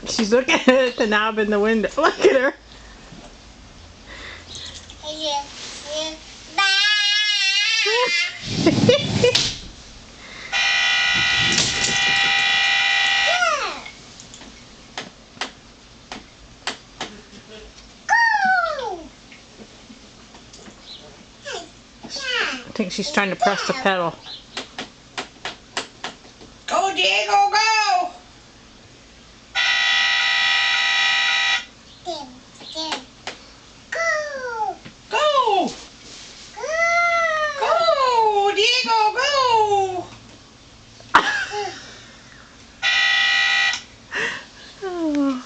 She's looking at the knob in the window. Look at her. I think she's trying to press the pedal. Go, Diego, go! Go! Go! Go, Diego, go! Oh.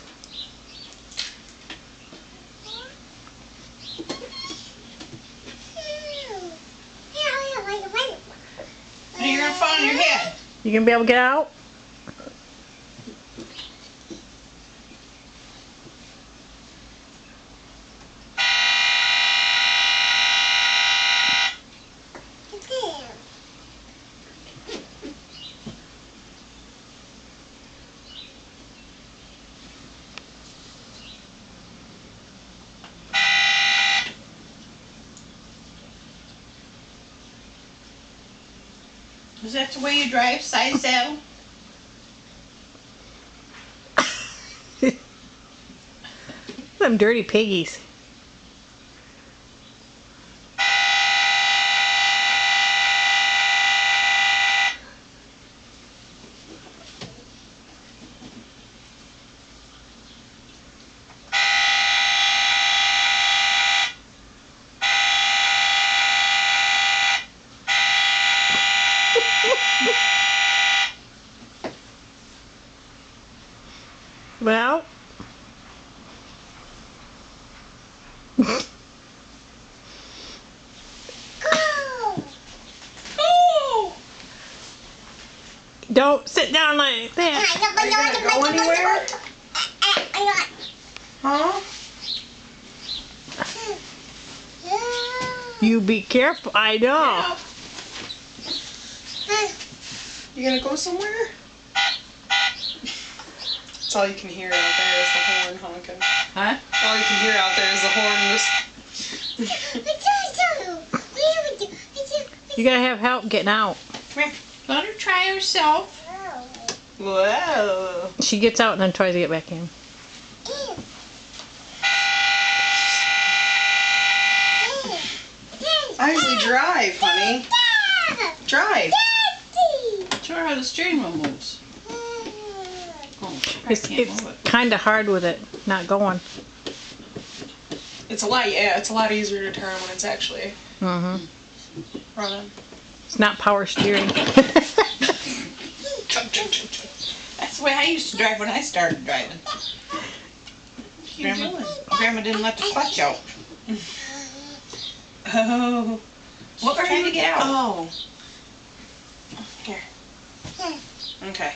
You're gonna fall on your head. You gonna be able to get out? Is that the way you drive, side saddle? Them dirty piggies. Well. Don't sit down like that. Are you gonna go anywhere? Huh? You be careful. I know. Yeah. You gonna go somewhere? That's all you can hear out there is the horn honking. Huh? All you can hear out there is the horn just... You gotta have help getting out. Come here. Let her try herself. Whoa. She gets out and then tries to get back in. Eisley, drive, honey. Drive. Show her how the steering wheel moves. Oh, It's kind of hard with it not going. It's a lot easier to turn when it's actually running. It's not power steering. That's the way I used to drive when I started driving. Grandma didn't let the clutch out. Oh. What were you trying to get out? Oh. Here. Okay.